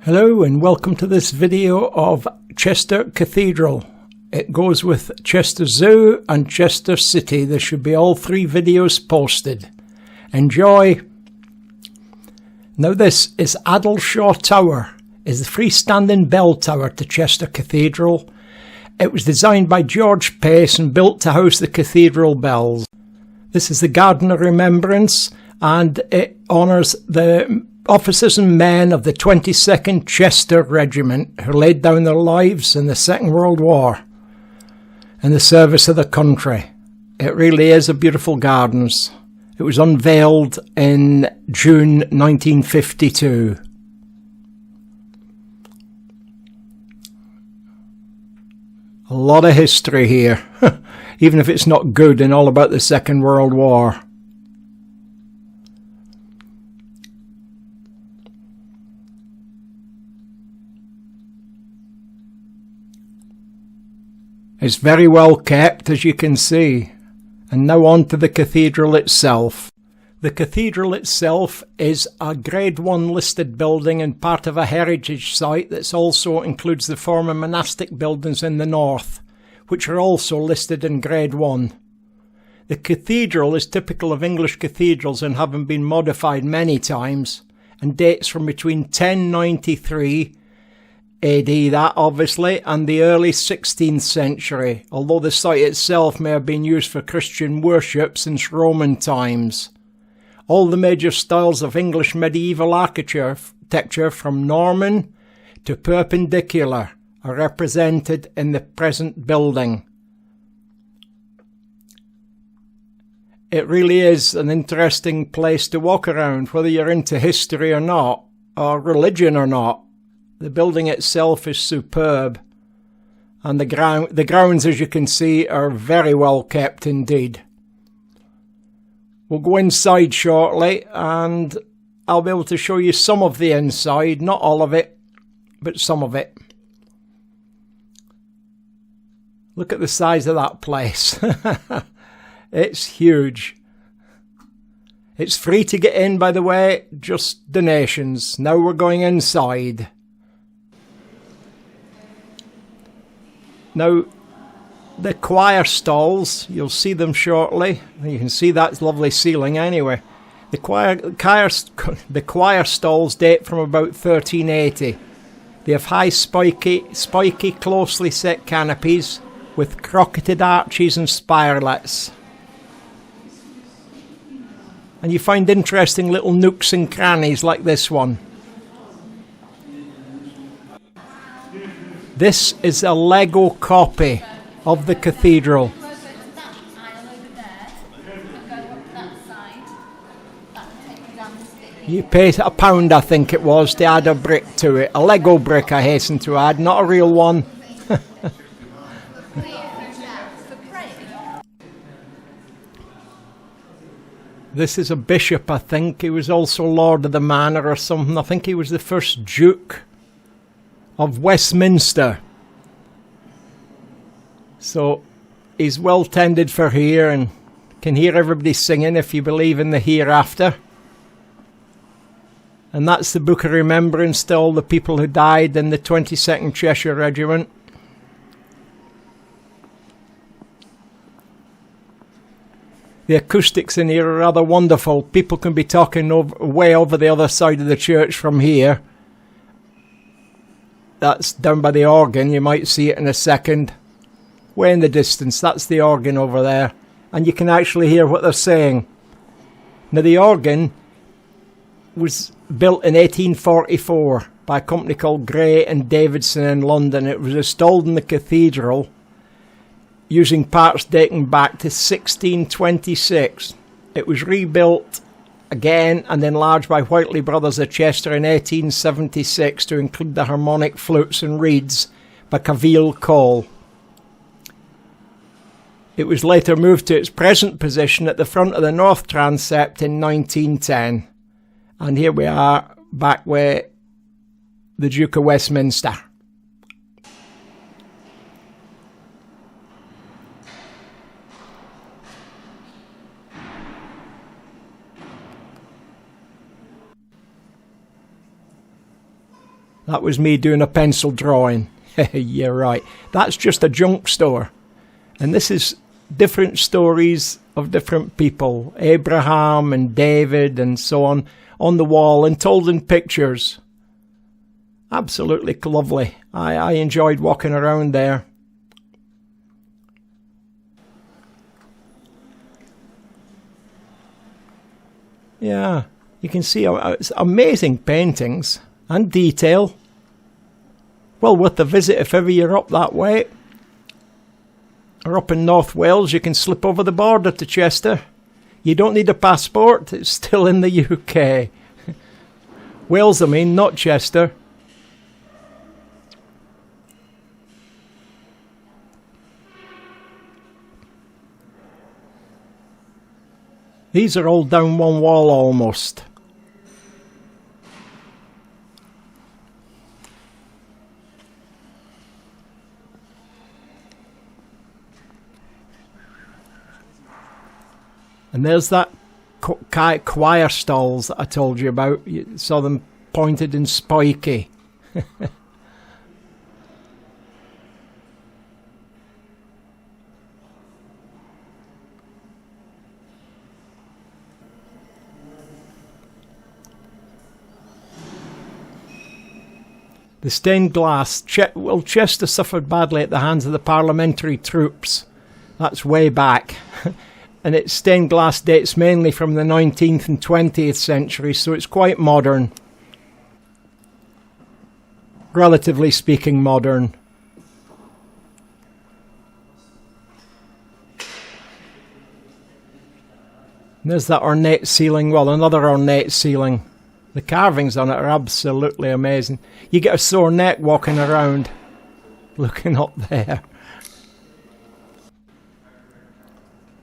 Hello and welcome to this video of Chester Cathedral. It goes with Chester Zoo and Chester City. There should be all three videos posted. Enjoy! Now this is Addleshaw Tower. It's the freestanding bell tower to Chester Cathedral. It was designed by George Pace and built to house the cathedral bells. This is the Garden of Remembrance and it honours the officers and men of the 22nd Chester Regiment who laid down their lives in the Second World War in the service of the country. It really is a beautiful gardens. It was unveiled in June 1952. A lot of history here, even if it's not good and all about the Second World War. It's very well kept, as you can see. And now on to the cathedral itself. The cathedral itself is a Grade 1 listed building and part of a heritage site that also includes the former monastic buildings in the north, which are also listed in Grade 1. The cathedral is typical of English cathedrals and having been modified many times, and dates from between 1093 AD, that obviously, and the early 16th century, although the site itself may have been used for Christian worship since Roman times. All the major styles of English medieval architecture from Norman to Perpendicular are represented in the present building. It really is an interesting place to walk around, whether you're into history or not, or religion or not. The building itself is superb, and the grounds, as you can see, are very well kept indeed. We'll go inside shortly, and I'll be able to show you some of the inside, not all of it, but some of it. Look at the size of that place. It's huge. It's free to get in, by the way, just donations. Now we're going inside. Now, the choir stalls, you'll see them shortly. You can see that lovely ceiling anyway. The choir stalls date from about 1380. They have high, spiky, closely set canopies with crocketed arches and spirelets. And you find interesting little nooks and crannies like this one. This is a Lego copy of the cathedral. You pay £1, I think it was, to add a brick to it. A Lego brick, I hasten to add, not a real one. This is a bishop, I think. He was also Lord of the Manor or something. I think he was the first Duke of Westminster. So he's well tended for here and can hear everybody singing if you believe in the hereafter. And that's the Book of Remembrance to all the people who died in the 22nd Cheshire Regiment. The acoustics in here are rather wonderful. People can be talking way over the other side of the church from here. That's down by the organ. You might see it in a second. Way in the distance, that's the organ over there. And you can actually hear what they're saying. Now, the organ was built in 1844 by a company called Gray and Davidson in London. It was installed in the cathedral using parts dating back to 1626. It was rebuilt again and enlarged by Whiteley Brothers of Chester in 1876 to include the harmonic flutes and reeds by Cathedral Cole. It was later moved to its present position at the front of the north transept in 1910. And here we are back where the Duke of Westminster. That was me doing a pencil drawing. You're right. That's just a junk store. And this is different stories of different people. Abraham and David and so on the wall and told in pictures. Absolutely lovely. I enjoyed walking around there. Yeah, you can see it's amazing paintings and detail. Well, worth a visit if ever you're up that way. Or up in North Wales, you can slip over the border to Chester. You don't need a passport, it's still in the UK. Wales, I mean, not Chester. These are all down one wall almost. And there's that choir stalls that I told you about. You saw them pointed and spiky. The stained glass. Chester suffered badly at the hands of the parliamentary troops. That's way back. And its stained glass dates mainly from the 19th and 20th century, so it's quite modern. Relatively speaking, modern. And there's that ornate ceiling. Well, another ornate ceiling. The carvings on it are absolutely amazing. You get a sore neck walking around, looking up there.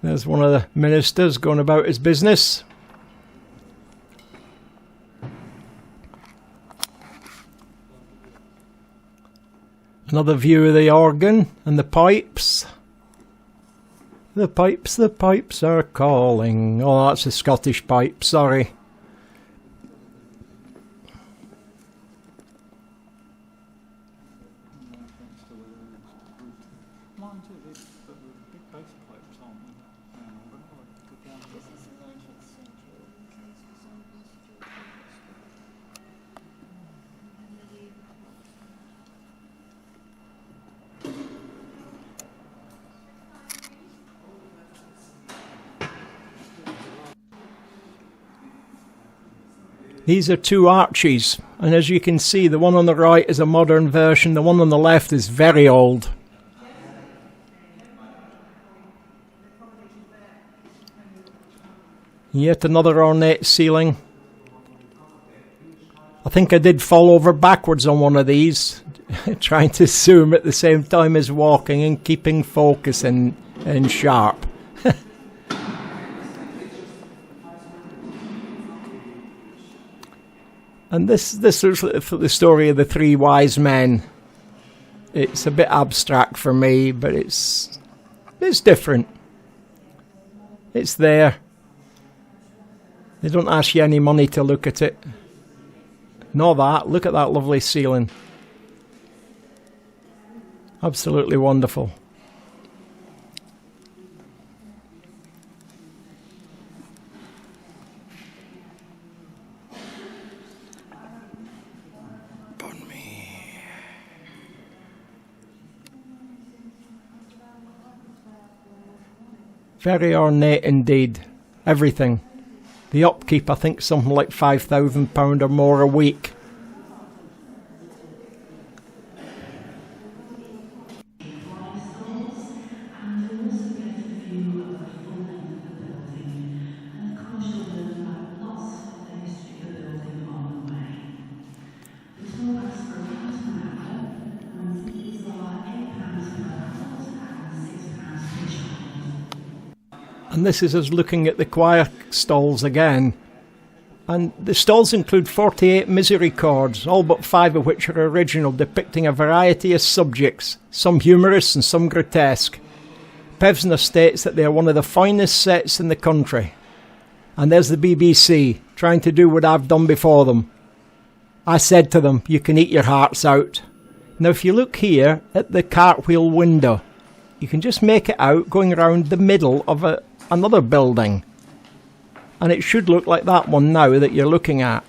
There's one of the ministers going about his business. Another view of the organ and the pipes. The pipes are calling. Oh, that's a Scottish pipe, sorry. These are two arches, and as you can see, the one on the right is a modern version, the one on the left is very old. Yet another ornate ceiling. I think I did fall over backwards on one of these, trying to zoom at the same time as walking and keeping focus and sharp. And this is the story of the three wise men. It's a bit abstract for me, but it's different. It's there. They don't ask you any money to look at it. Nor that. Look at that lovely ceiling. Absolutely wonderful. Very ornate indeed. Everything. The upkeep, I think, something like £5,000 or more a week. And this is us looking at the choir stalls again. And the stalls include 48 misery chords, all but 5 of which are original, depicting a variety of subjects, some humorous and some grotesque. Pevsner states that they are one of the finest sets in the country. And there's the BBC, trying to do what I've done before them. I said to them, you can eat your hearts out. Now if you look here at the Cartwheel Window, you can just make it out going around the middle of another building. And it should look like that one now that you're looking at.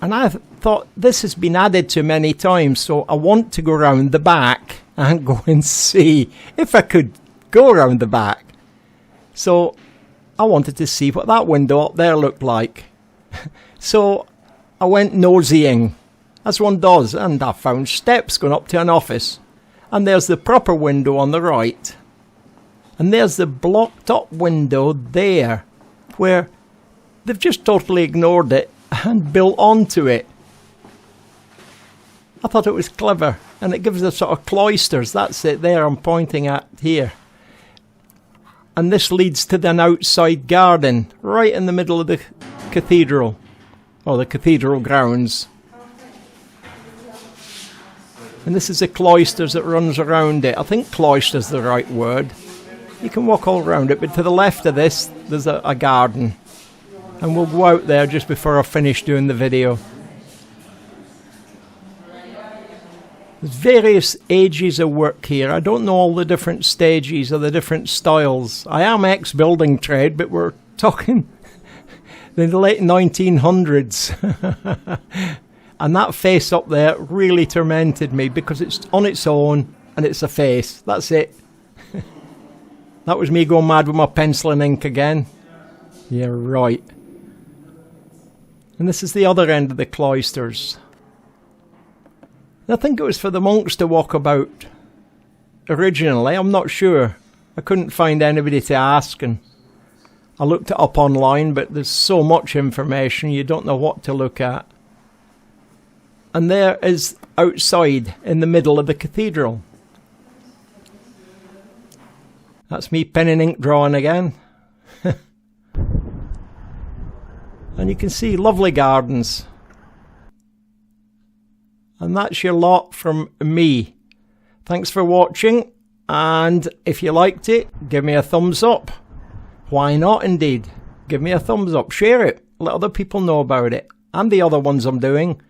And I thought this has been added to many times, so I want to go around the back and go and see if I could go around the back. So I wanted to see what that window up there looked like. So I went nosying, as one does, and I found steps going up to an office. And there's the proper window on the right. And there's the blocked up window there, where they've just totally ignored it and built onto it. I thought it was clever, and it gives us sort of cloisters. That's it there I'm pointing at here. And this leads to an outside garden right in the middle of the cathedral, or the cathedral grounds. And this is the cloisters that runs around it. I think cloister's the right word. You can walk all around it, but to the left of this there's a garden. And we'll go out there just before I finish doing the video. There's various ages of work here. I don't know all the different stages or the different styles. I am ex-building trade, but we're talking in the late 1900s. And that face up there really tormented me because it's on its own and it's a face. That's it. That was me going mad with my pencil and ink again. Yeah, right. And this is the other end of the cloisters. I think it was for the monks to walk about originally. I'm not sure. I couldn't find anybody to ask, and I looked it up online, but there's so much information you don't know what to look at. And there is outside in the middle of the cathedral. That's me pen and ink drawing again. And you can see lovely gardens. And that's your lot from me. Thanks for watching, and if you liked it, give me a thumbs up. Why not indeed? Give me a thumbs up, share it, let other people know about it, and the other ones I'm doing.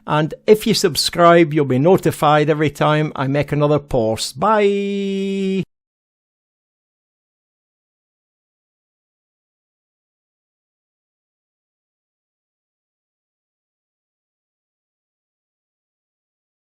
And if you subscribe, you'll be notified every time I make another post. Bye!